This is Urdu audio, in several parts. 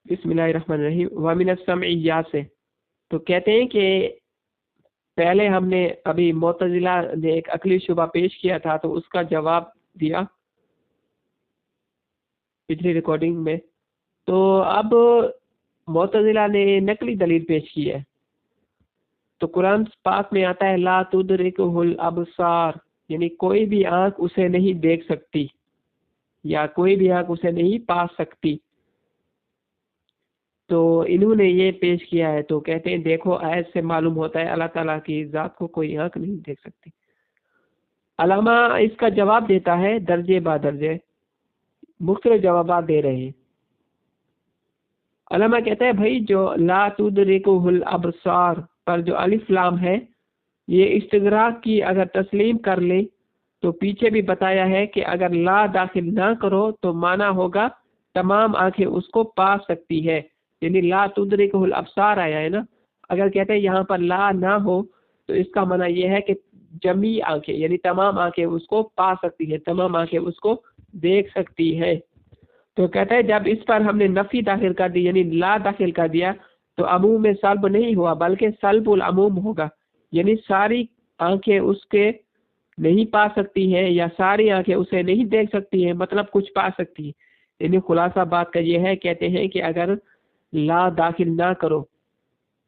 بسم اللہ الرحمن الرحیم ومن السمعیات سے. تو کہتے ہیں کہ پہلے ہم نے ابھی معتزلہ نے ایک عقلی شبہ پیش کیا تھا تو اس کا جواب دیا پچھلی ریکارڈنگ میں. تو اب معتزلہ نے نقلی دلیل پیش کی ہے. تو قرآن پاک میں آتا ہے لا تدرکہ الابصار، یعنی کوئی بھی آنکھ اسے نہیں دیکھ سکتی یا کوئی بھی آنکھ اسے نہیں پا سکتی. تو انہوں نے یہ پیش کیا ہے. تو کہتے ہیں دیکھو آیت سے معلوم ہوتا ہے اللہ تعالیٰ کی ذات کو کوئی آنکھ نہیں دیکھ سکتی. علامہ اس کا جواب دیتا ہے درجے با درجے، مختلف جوابات دے رہے ہیں. علامہ کہتا ہے بھائی جو لا تدرکہ الابصار پر جو الف لام ہے یہ استغراق کی اگر تسلیم کر لیں تو پیچھے بھی بتایا ہے کہ اگر لا داخل نہ کرو تو معنی ہوگا تمام آنکھیں اس کو پا سکتی ہے، یعنی لا تدرکہ الابصار آیا ہے نا. اگر کہتے ہیں یہاں پر لا نہ ہو تو اس کا معنی یہ ہے کہ جمی آنکھیں یعنی تمام آنکھیں اس کو پا سکتی ہے، تمام آنکھیں اس کو دیکھ سکتی ہے. تو کہتا ہے جب اس پر ہم نے نفی داخل کر دی یعنی لا داخل کر دیا تو عموم میں سلب نہیں ہوا بلکہ سلب العموم ہوگا، یعنی ساری آنکھیں اس کے نہیں پا سکتی ہیں یا ساری آنکھیں اسے نہیں دیکھ سکتی ہیں، مطلب کچھ پا سکتی ہیں. یعنی خلاصہ بات کا یہ ہے، کہتے ہیں کہ اگر لا داخل نہ کرو،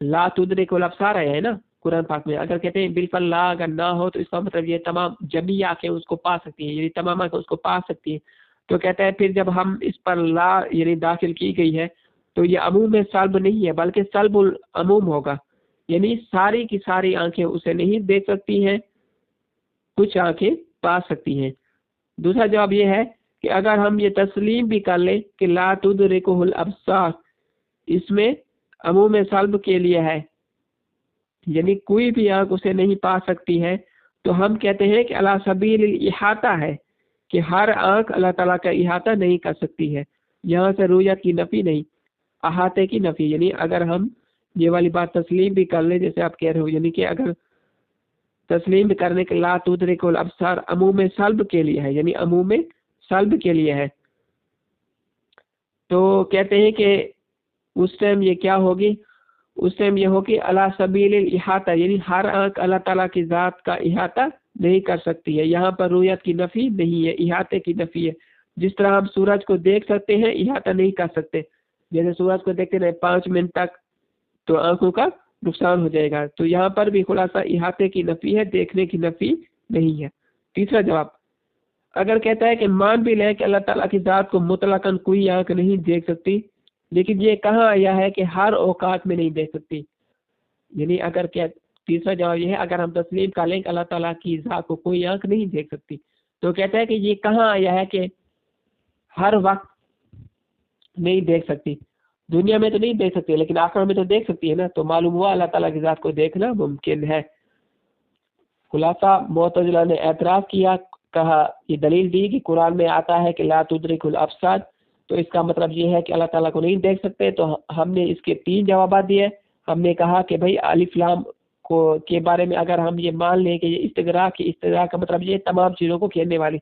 لا تدرک الابصار آیا ہے نا قرآن پاک میں، اگر کہتے ہیں بالفعل لا اگر نہ ہو تو اس کا مطلب یہ تمام جمی آنکھیں اس کو پا سکتی ہیں، یعنی تمام آنکھیں اس کو پا سکتی ہیں. تو کہتا ہے پھر جب ہم اس پر لا یعنی داخل کی گئی ہے تو یہ عموم میں سلب نہیں ہے بلکہ سلب العموم ہوگا، یعنی ساری کی ساری آنکھیں اسے نہیں دیکھ سکتی ہیں، کچھ آنکھیں پا سکتی ہیں. دوسرا جواب یہ ہے کہ اگر ہم یہ تسلیم بھی کر لیں کہ لا تدرکہ الابصار اس میں عموم سلب کے لیے ہے، یعنی کوئی بھی آنکھ اسے نہیں پا سکتی ہے، تو ہم کہتے ہیں کہ علی سبیل الاحاطہ ہے کہ ہر آنکھ اللہ تعالیٰ کا احاطہ نہیں کر سکتی ہے. یہاں سے رؤیت کی نفی نہیں، احاطے کی نفی. یعنی اگر ہم یہ والی بات تسلیم بھی کر لیں جیسے آپ کہہ رہے ہو، یعنی کہ اگر تسلیم کرنے کے لا تدرک الابصار عموم سلب کے لیے ہے، یعنی عموم سلب کے لیے ہے، تو کہتے ہیں کہ اس ٹائم یہ کیا ہوگی، اس ٹائم یہ ہوگی علی سبیل الاحاطہ، یعنی ہر آنکھ اللہ تعالیٰ کی ذات کا احاطہ نہیں کر سکتی ہے. یہاں پر رؤیت کی نفی نہیں ہے، احاطے کی نفی ہے. جس طرح ہم سورج کو دیکھ سکتے ہیں احاطہ نہیں کر سکتے، جیسے سورج کو دیکھتے رہے 5 منٹ تک تو آنکھوں کا نقصان ہو جائے گا. تو یہاں پر بھی خلاصہ احاطے کی نفی ہے، دیکھنے کی نفی نہیں ہے. تیسرا جواب اگر کہتا ہے کہ مان بھی لیں کہ اللہ تعالیٰ کی ذات کو مطلقاً کوئی آنکھ نہیں دیکھ سکتی، لیکن یہ کہاں آیا ہے کہ ہر اوقات میں نہیں دیکھ سکتی. یعنی اگر تیسرا جواب یہ ہے اگر ہم تسلیم کر لیں کہ اللہ تعالیٰ کی ذات کو کوئی آنکھ نہیں دیکھ سکتی، تو کہتا ہے کہ یہ کہاں آیا ہے کہ ہر وقت نہیں دیکھ سکتی. دنیا میں تو نہیں دیکھ سکتی لیکن آخرت میں تو دیکھ سکتی ہے نا. تو معلوم ہوا اللہ تعالیٰ کی ذات کو دیکھنا ممکن ہے. خلاصہ معتزلہ نے اعتراض کیا، کہا یہ دلیل دی کہ قرآن میں آتا ہے کہ لا تدرک الابصار، تو اس کا مطلب یہ ہے کہ اللہ تعالیٰ کو نہیں دیکھ سکتے. تو ہم نے اس کے 3 جوابات دیے. ہم نے کہا کہ بھائی الف لام کو کے بارے میں اگر ہم یہ مان لیں کہ یہ استغراق کا مطلب یہ تمام چیزوں کو گھیرنے والی،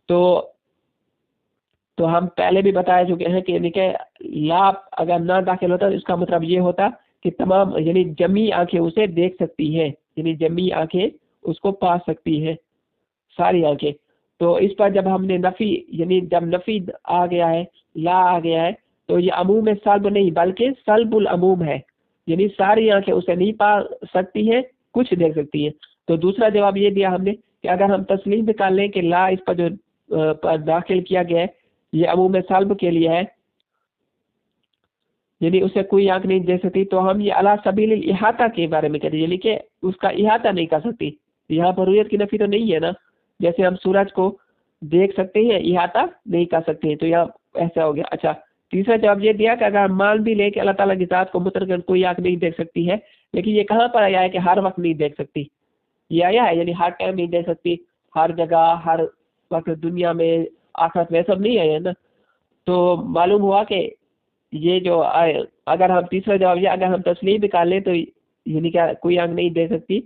تو ہم پہلے بھی بتایا چکے ہیں کہ لا اگر نہ داخل ہوتا تو اس کا مطلب یہ ہوتا کہ تمام یعنی جمی آنکھیں اسے دیکھ سکتی ہیں، یعنی جمی آنکھیں اس کو پا سکتی ہیں، ساری آنکھیں. تو اس پر جب ہم نے نفی یعنی جب نفی آ گیا ہے، لا آ گیا ہے، تو یہ عموم سلب نہیں بلکہ سلب العموم ہے، یعنی ساری آنکھیں اسے نہیں پا سکتی ہیں، کچھ دیکھ سکتی ہیں. تو دوسرا جواب یہ دیا ہم نے کہ اگر ہم تسلیم کر لیں کہ لا اس پر جو داخل کیا گیا ہے یہ عموم سلب کے لیے ہے، یعنی اسے کوئی آنکھ نہیں دیکھ سکتی، تو ہم یہ علی سبیل الاحاطہ کے بارے میں کہتے ہیں، یعنی کہ اس کا احاطہ نہیں کر سکتی. یہاں پر رؤیت کی نفی تو نہیں ہے نا، جیسے ہم سورج کو دیکھ سکتے ہیں احاطہ نہیں کر سکتے ہیں، تو یہاں ایسا ہو گیا. اچھا تیسرا جواب یہ دیا کہ اگر ہم مان بھی لیں کہ اللہ تعالیٰ کی ذات کو مطلقاً کوئی آنکھ نہیں دیکھ سکتی ہے، لیکن یہ کہاں پر آیا ہے کہ ہر وقت نہیں دیکھ سکتی. یہ آیا ہے یعنی ہر ٹائم نہیں دیکھ سکتی، ہر جگہ ہر وقت دنیا میں آخرت میں سب نہیں آیا نا. تو معلوم ہوا کہ یہ جو اگر ہم تیسرا جواب یہ اگر ہم تسلیم بھی کر لیں تو یعنی کیا کوئی آنکھ نہیں دیکھ سکتی،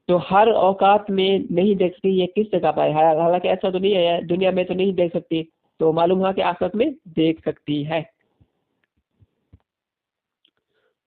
تو ہر اوقات میں نہیں دیکھ سکتی، یہ کس جگہ پہ ہے؟ حالانکہ ایسا تو نہیں ہے، دنیا میں تو نہیں دیکھ سکتی، تو معلوم ہوا کہ آخرت میں دیکھ سکتی ہے.